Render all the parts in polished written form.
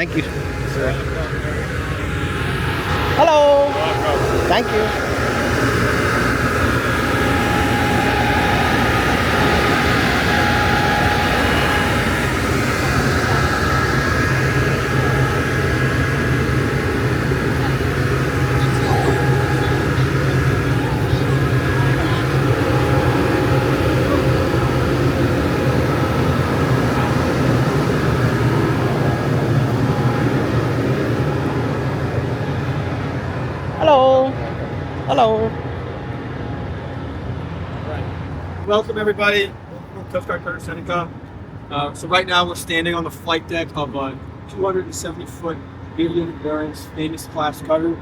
Thank you, sir. Hello. Thank you. Hello. Hello. Welcome everybody. Welcome to Coast Guard Cutter Seneca. So right now we're standing on the flight deck of a 270-foot medium endurance famous class cutter.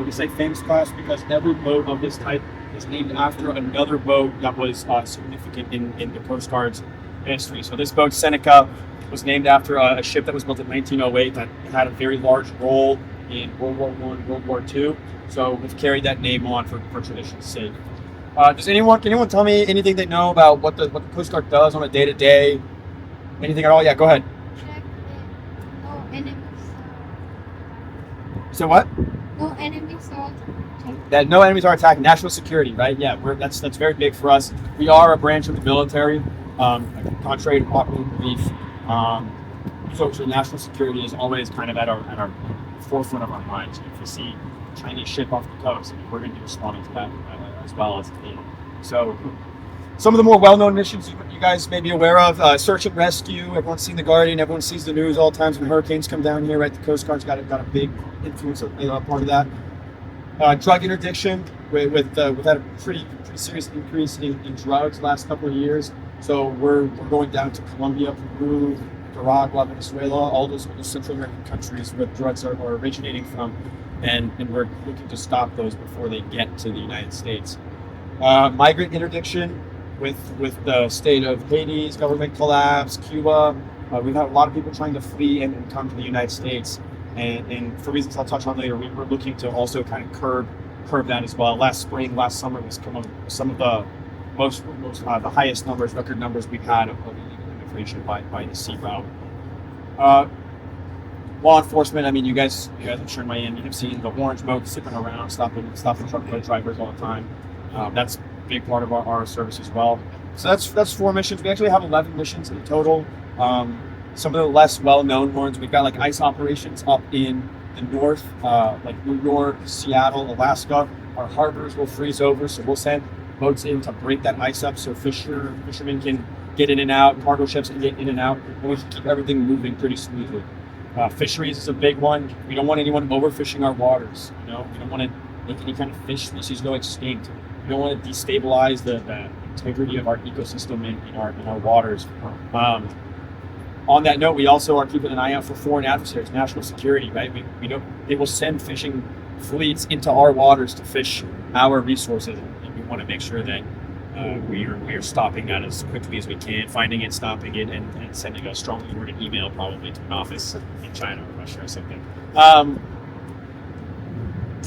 We say famous class because every boat of this type is named after another boat that was significant in the Coast Guard's history. So this boat, Seneca, was named after a ship that was built in 1908 that had a very large role in World War I, World War II. So we've carried that name on for tradition's sake. Can anyone tell me anything they know about what the Coast Guard does on a day-to-day? Anything at all? Yeah, go ahead. Check no enemies. So what? No enemies are attacking. That no enemies are attacking. National security, right? Yeah, that's very big for us. We are a branch of the military, contrary to popular belief. So national security is always kind of at our forefront of our minds. If we see a Chinese ship off the coast, we're going to be responding to that as well as the team. So some of the more well-known missions you guys may be aware of, search and rescue. Everyone's seen The Guardian. Everyone sees the news all the times when hurricanes come down here, right? The Coast Guard's got a big influence, part of that. Drug interdiction. We've had a pretty serious increase in drugs the last couple of years. So we're going down to Colombia, Peru, Nicaragua, Venezuela, all those Central American countries where drugs are originating from, and we're looking to stop those before they get to the United States. Migrant interdiction with the state of Haiti's government collapse, Cuba. We've had a lot of people trying to flee and come to the United States, and for reasons I'll touch on later, we were looking to also kind of curb that as well. Last summer was some of the the highest record numbers we've had of illegal immigration by the sea route. Law enforcement. I mean, you guys, I'm sure in Miami have seen the orange boat zipping around, stopping truck drivers all the time. That's a big part of our service as well. So that's 4 missions. We actually have 11 missions in total. Some of the less well-known ones, we've got like ice operations up in the north, like New York, Seattle, Alaska. Our harbors will freeze over, so we'll send boats in to break that ice up so fishermen can get in and out, cargo ships can get in and out, and we can keep everything moving pretty smoothly. Fisheries is a big one. We don't want anyone overfishing our waters. We don't want to make any kind of fish species go extinct. We don't want to destabilize the integrity of our ecosystem in our waters. On that note, we also are keeping an eye out for foreign adversaries, national security, right? They will send fishing fleets into our waters to fish our resources, and we want to make sure that we are stopping that as quickly as we can, finding it, stopping it, and sending a strongly worded email probably to an office in China or Russia or something.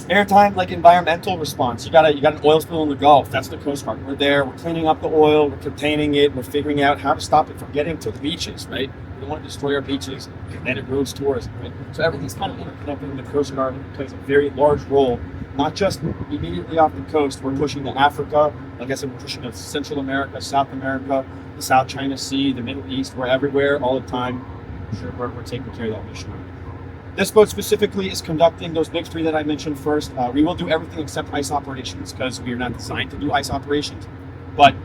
Maritime, like environmental response. You got an oil spill in the Gulf. That's the Coast Guard. We're there. We're cleaning up the oil. We're containing it. We're figuring out how to stop it from getting to the beaches, right? We don't want to destroy our beaches, and it ruins tourism, right? So everything's kind of interconnected. The Coast Guard plays a very large role, not just immediately off the coast. We're pushing to Africa. Like I said, we're pushing to Central America, South America, the South China Sea, the Middle East. We're everywhere all the time. Sure, we're taking care of that mission. This boat specifically is conducting those big 3 that I mentioned first. We will do everything except ice operations because we are not designed to do ice operations. But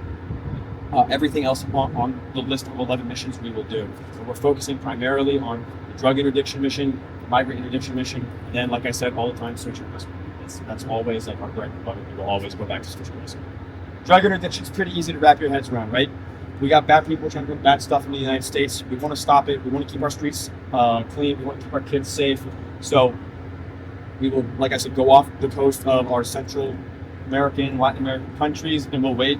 everything else on the list of 11 missions we will do. So we're focusing primarily on the drug interdiction mission, the migrant interdiction mission, and then, like I said, all the time search and rescue. That's always like our bread and butter. We will always go back to search and rescue. Drug interdiction is pretty easy to wrap your heads around, right? We got bad people trying to do bad stuff in the United States. We want to stop it. We want to keep our streets clean. We want to keep our kids safe. So we will, like I said, go off the coast of our Central American, Latin American countries, and we'll wait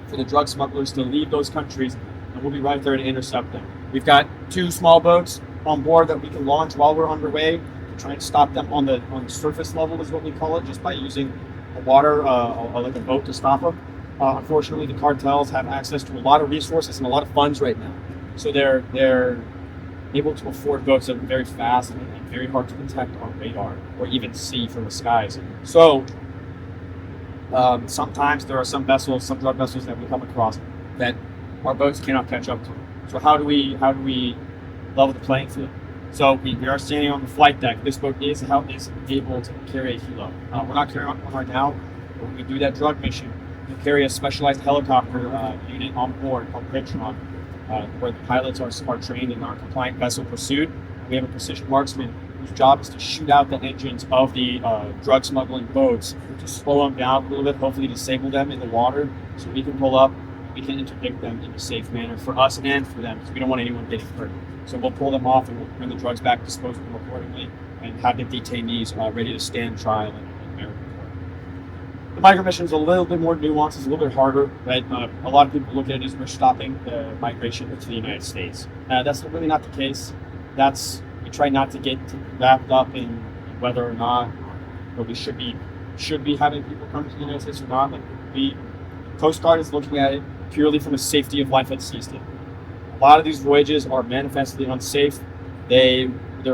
for the drug smugglers to leave those countries, and we'll be right there to intercept them. We've got 2 small boats on board that we can launch while we're underway to try and stop them on the surface level, is what we call it, just by using a water, like a boat to stop them. Unfortunately, the cartels have access to a lot of resources and a lot of funds right now. So they're able to afford boats that are very fast and very hard to detect on radar or even see from the skies. So sometimes there are some vessels, some drug vessels that we come across that our boats cannot catch up to. So how do we level the playing field? So we are standing on the flight deck. This boat is able to carry a helo. We're not carrying one right now, but when we do that drug mission, we carry a specialized helicopter unit on board called Maritime, where the pilots are trained in non-compliant vessel pursuit. We have a precision marksman whose job is to shoot out the engines of the drug smuggling boats to slow them down a little bit, hopefully disable them in the water so we can pull up, we can interdict them in a safe manner for us and for them because we don't want anyone getting hurt. So we'll pull them off and we'll bring the drugs back, dispose of them accordingly, and have the detainees ready to stand trial in American court. The micro mission is a little bit more nuanced, it's a little bit harder, right? A lot of people look at it as we're stopping the migration into the United States. That's really not the case. We try not to get wrapped up in whether or not we should be having people come to the United States or not. Coast Guard is looking at it purely from a safety of life at sea standpoint. A lot of these voyages are manifestly unsafe. They're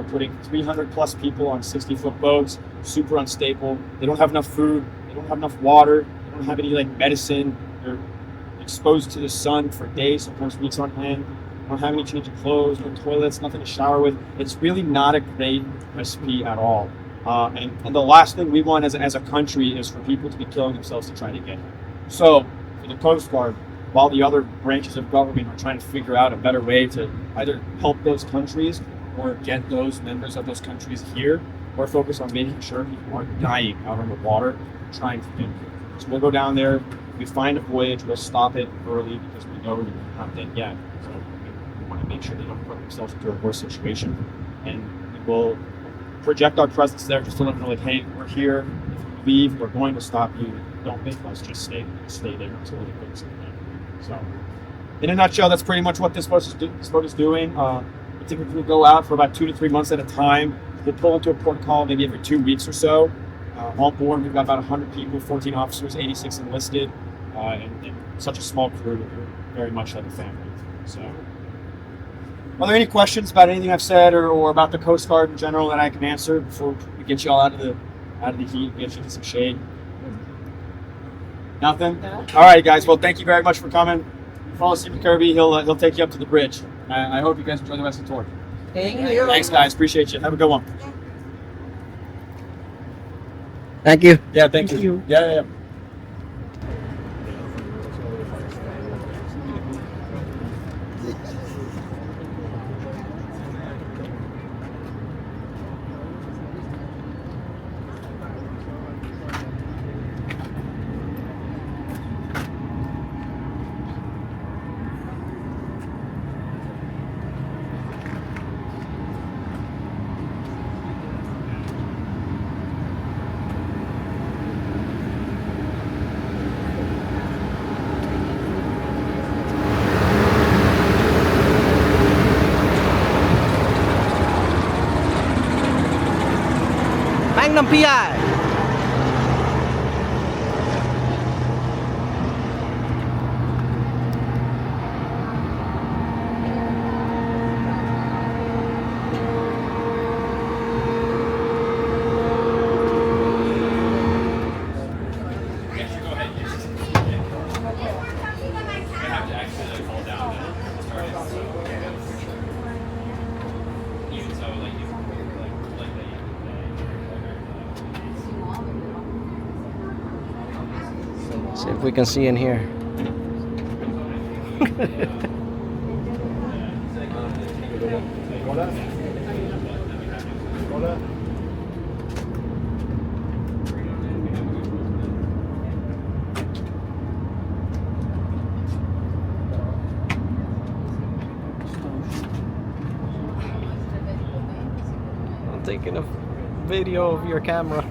putting 300 plus people on 60-foot boats, super unstable. They don't have enough food. They don't have enough water. They don't have any medicine. They're exposed to the sun for days, sometimes weeks on end. They don't have any change of clothes, no toilets, nothing to shower with. It's really not a great recipe at all. And the last thing we want as a country is for people to be killing themselves to try to get here. So for the Coast Guard, while the other branches of government are trying to figure out a better way to either help those countries or get those members of those countries here, we're focused on making sure people aren't dying out on the water trying to get here. So we'll go down there, we find a voyage, we'll stop it early because we know they're not dead yet. So we want to make sure they don't put themselves into a worse situation. And we will project our presence there just to let them know, hey, we're here. If you leave, we're going to stop you. Don't make us just stay there until we put something. So, in a nutshell, that's pretty much what this boat is doing. We typically go out for about 2 to 3 months at a time. We'll pull into a port call maybe every 2 weeks or so. On board, we've got about 100 people, 14 officers, 86 enlisted, and such a small crew. We're very much like a family. So, are there any questions about anything I've said or about the Coast Guard in general that I can answer before we get you all out of the heat, get you into some shade? Nothing? No. All right, guys. Well, thank you very much for coming. Follow Stephen Kirby. He'll take you up to the bridge. I hope you guys enjoy the rest of the tour. Thank you. Thanks, guys. Appreciate you. Have a good one. Thank you. Yeah, thank you. Yeah. Magnum PI. See if we can see in here. I'm taking a video of your camera.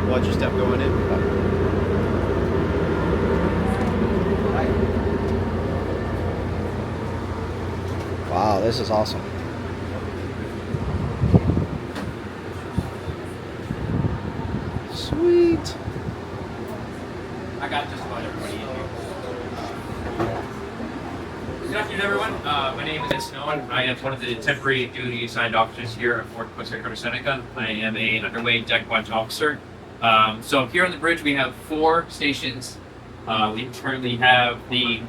Watch your step going in. Wow, this is awesome. I got just about everybody in here. Good afternoon, everyone. My name is Snow. I am one of the temporary duty assigned officers here at Fort USCGC Seneca. I am an underway deck watch officer. So here on the bridge, we have 4 stations. We currently have the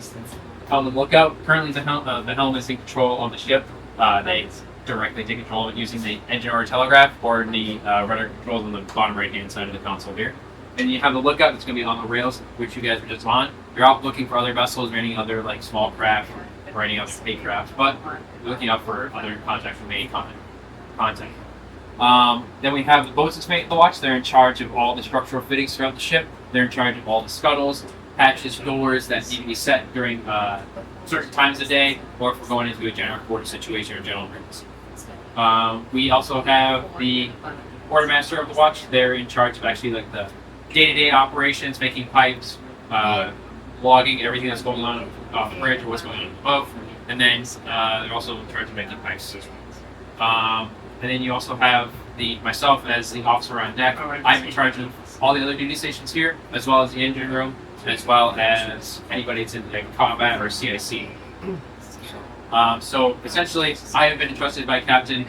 helm lookout. Currently, the helm is in control on the ship. They directly take control of it using the engine or telegraph, or the rudder controls on the bottom right-hand side of the console here. And you have the lookout that's going to be on the rails, which you guys are just on. You're out looking for other vessels or any other like small craft or any other big craft, but you're looking out for other contact from any contact. Then we have the boatswain's mate of the watch. They're in charge of all the structural fittings throughout the ship. They're in charge of all the scuttles, hatches, doors that need to be set during certain times of the day, or if we're going into a general quarter situation or general emergency. We also have the quartermaster of the watch. They're in charge of actually like the day-to-day operations, making pipes, logging everything that's going on off the bridge or what's going on above, and then they're also in charge of making pipes as well. And then you also have myself as the officer on deck. I'm in charge of all the other duty stations here, as well as the engine room, as well as anybody that's in like combat or CIC. So essentially, I have been entrusted by Captain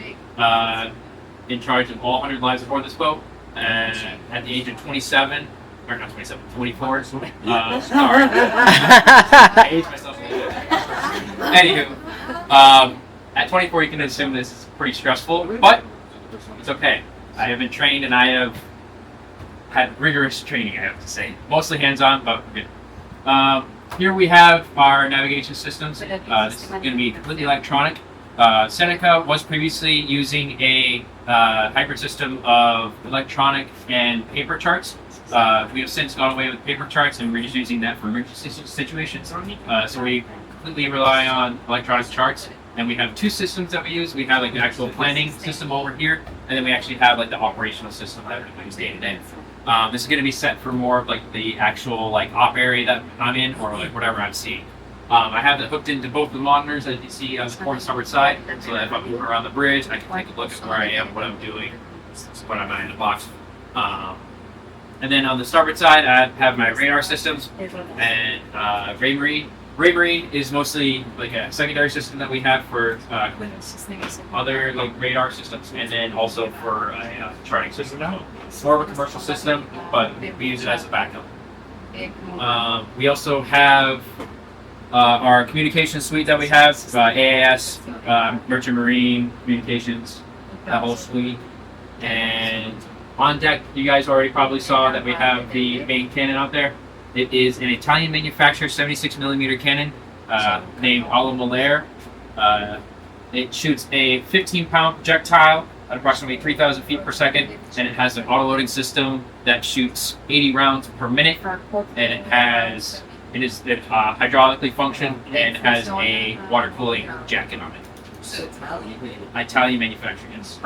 in charge of all 100 lives aboard this boat. And at the age of 27, or not 27, 24. Sorry. I aged myself a little bit. Anywho, at 24, you can assume this is pretty stressful, but it's okay. I have been trained and I have had rigorous training, I have to say. Mostly hands-on, but we're good. Here we have our navigation systems. This is going to be completely electronic. Seneca was previously using a hybrid system of electronic and paper charts. We have since gone away with paper charts and we're just using that for emergency situations. So we completely rely on electronic charts, and we have 2 systems that we use. We have like the actual planning system over here, and then we actually have like the operational system that we use day to day. This is going to be set for more of like the actual like op area that I'm in, or like whatever I'm seeing. I have it hooked into both the monitors that you see on the port and starboard side, so that if I'm moving around the bridge, I can take a look at where I am, what I'm doing, what I'm in the box. And then on the starboard side, I have my radar systems and Ray Marine is mostly like a secondary system that we have for other like radar systems, and then also for a charting system now. It's more of a commercial system, but we use it as a backup. We also have our communication suite that we have, AAS, Merchant Marine Communications, that whole suite. And on deck, you guys already probably saw that we have the main cannon out there. It is an Italian manufactured 76mm cannon named Alla Malare. It shoots a 15-pound projectile at approximately 3,000 feet per second, and it has an auto-loading system that shoots 80 rounds per minute, and it is hydraulically functioned and has a water cooling jacket on it. Italian manufacturing, yes.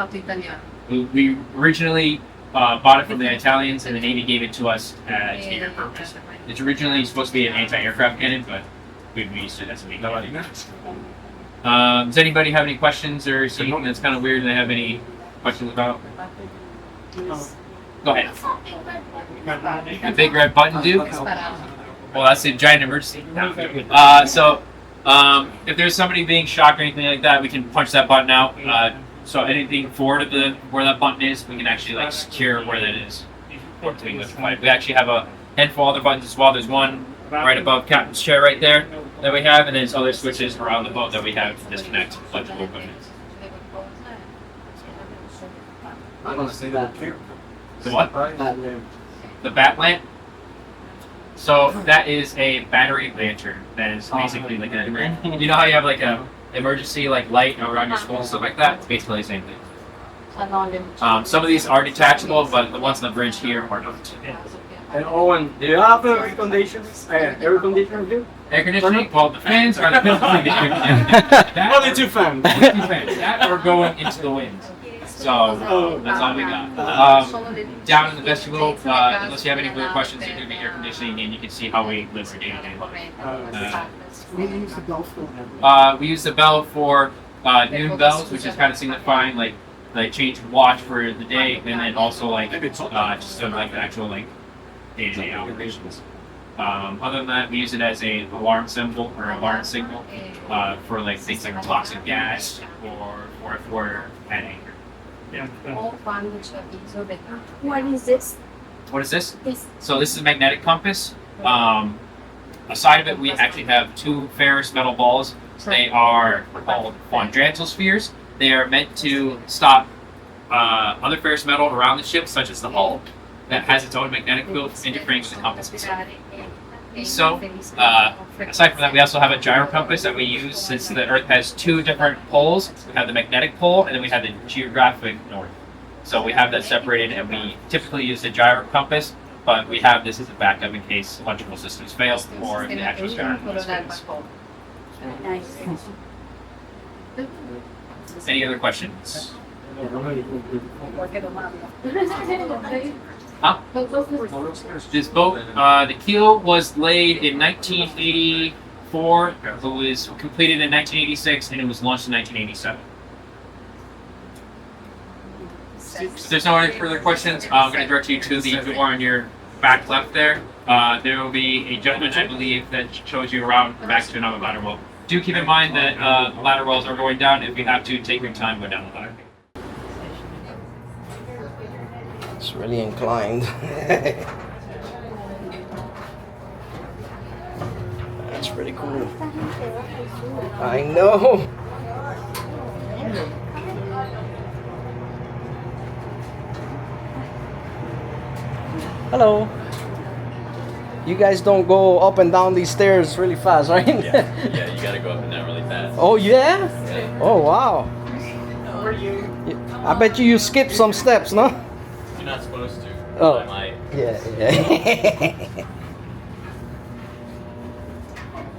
We originally bought it from the Italians, and the Navy gave it to us as a air purpose. It's originally supposed to be an anti-aircraft cannon, but we've used it as a vehicle. Does anybody have any questions or something that's kind of weird they have any questions about? Go ahead. The big red button, Duke? Well, that's a giant emergency. So if there's somebody being shocked or anything like that, we can punch that button out. So anything forward of where that button is, we can actually like secure where that is. We actually have a handful of other buttons as well. There's one right above Captain's chair right there that we have, and then there's other switches around the boat that we have to disconnect electrical equipment. I want to say that. The what? The bat lamp. So that is a battery lantern. That is basically like a. You know how you have like a emergency like light around your school and stuff like that? It's basically the same thing. Some of these are detachable, but the ones on the bridge here are not. And Owen, do you have air conditioning? Air conditioning too? Air conditioning? Well, the fans are the Only 2 fans. That are going into the wind. So that's all we got. Down in the vestibule, unless you have any other questions, there could be air conditioning, and you can see how we live for day-to-day life. We use the bell for noon bells, which is kind of signifying like change watch for the day, and then also like just like the actual like day-to-day operations. Other than that, we use it as a alarm symbol or alarm signal for like things like toxic gas or if we're at anchor. Yeah. What is this? What is this? This. So this is a magnetic compass. Aside of it, we actually have two ferrous metal balls. They are called quadrantal spheres. They are meant to stop other ferrous metal around the ship, such as the hull, that has its own magnetic field interfering with the compass itself. So, aside from that, we also have a gyro compass that we use since the Earth has two different poles. We have the magnetic pole and then we have the geographic north. So we have that separated, and we typically use the gyro compass, but we have this as a backup in case electrical systems fail or the actual gyro compass fails. Nice. Any other questions? Huh? This boat, the keel was laid in 1984. It was completed in 1986, and it was launched in 1987. If there's no further questions, I'm going to direct you to the door on your back left there. There will be a gentleman, I believe, that shows you around back to another ladder well. Do keep in mind that ladder wells are going down. If you have to, take your time, go down the ladder. It's really inclined. That's pretty cool. I know. Hello. You guys don't go up and down these stairs really fast, right? Yeah, you gotta go up and down really fast. Oh yeah? Yeah. Oh wow. I bet you skip some steps, no? You're not supposed to. Oh. I might. Yeah.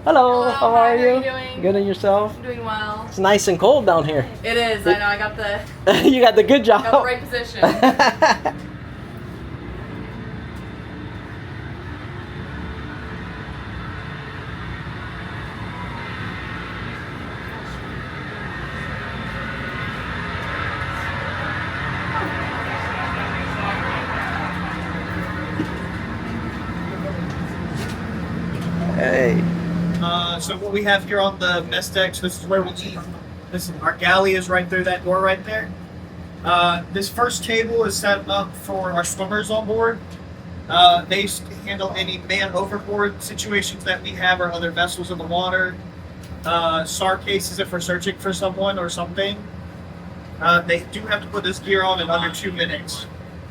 Hello, how are you? doing? Good, and yourself? I'm doing well. It's nice and cold down here. It is. I know. I got the You got the good job. got the right position. Hey. So what we have here on the mess deck, so this is where we eat. This is, our galley is right through that door right there. This first table is set up for our swimmers on board. They handle any man overboard situations that we have or other vessels in the water. SAR cases if we're searching for someone or something. They do have to put this gear on in under 2 minutes.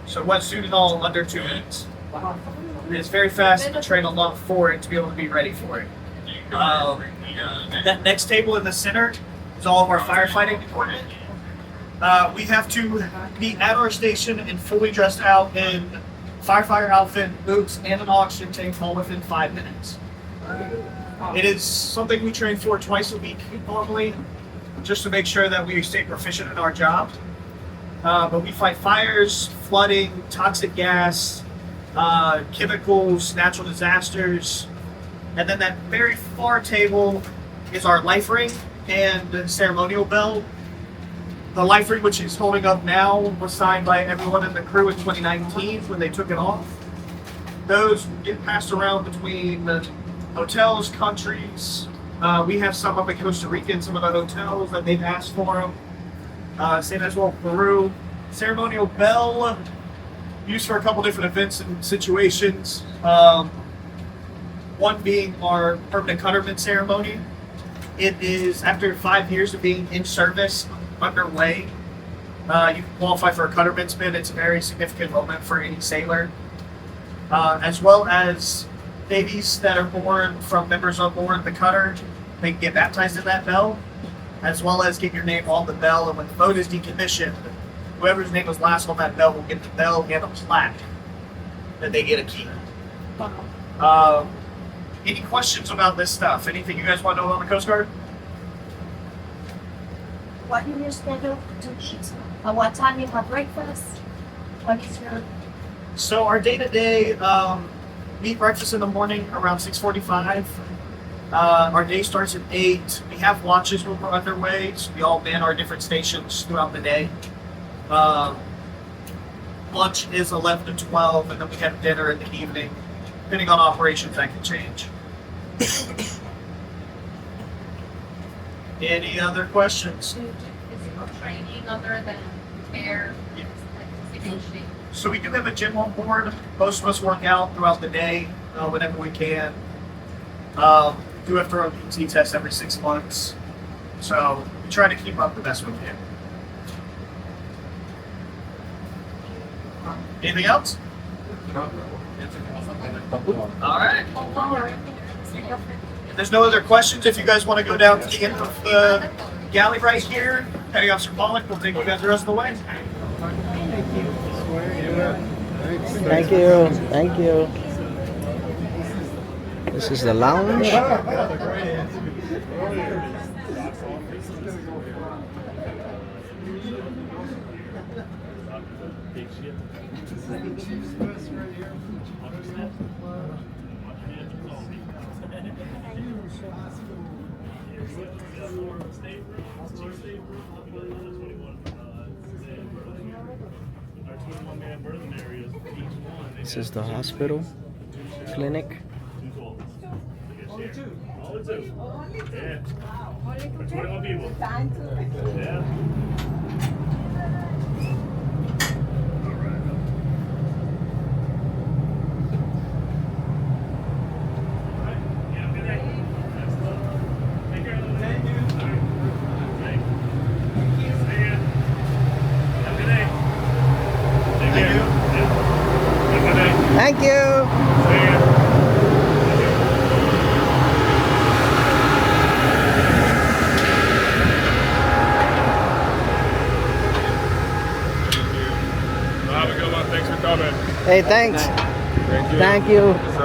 So wetsuit and all under 2 minutes. It's very fast to train a lot for it to be able to be ready for it. That next table in the center is all of our firefighting equipment. We have to be at our station and fully dressed out in firefighter outfit, boots, and an oxygen tank all within 5 minutes. It is something we train for twice a week normally, just to make sure that we stay proficient in our job. But we fight fires, flooding, toxic gas, chemicals, natural disasters. And then that very far table is our life ring and ceremonial bell. The life ring, which is holding up now, was signed by everyone in the crew in 2019 when they took it off. Those get passed around between hotels, countries. We have some up in Costa Rica in some of the hotels that they've asked for them. Same as well, Peru. Ceremonial bell, used for a couple different events and situations. One being our permanent cutterman ceremony. It is after 5 years of being in service underway. You can qualify for a cutterman's bid. It's a very significant moment for any sailor. As well as babies that are born from members on board the cutter, they can get baptized in that bell, as well as get your name on the bell. And when the boat is decommissioned, whoever's name was last on that bell will get the bell and a plaque that they get a key. Any questions about this stuff? Anything you guys want to know about the Coast Guard? What is your schedule to eat? At what time you have breakfast? What is your So our day-to-day, we eat breakfast in the morning around 6:45. Our day starts at 8. We have watches when we're underway, so we all man our different stations throughout the day. Lunch is 11 to 12, and then we have dinner in the evening. depending on operations, that can change. Any other questions? Physical training other than air, like physical shape. So we do have a gym on board. Most of us work out throughout the day, whenever we can. Do have thorough PT tests every 6 months. So we try to keep up the best we can. Anything else? All right. If there's no other questions, if you guys want to go down to the end of the galley right here, heading up Symbolic, we'll take you guys the rest of the way. Thank you. Thank you. This is the lounge. This is the hospital, clinic. Thank you. Have a good one. Thanks for coming. Hey, thanks. Thank you. Thank you.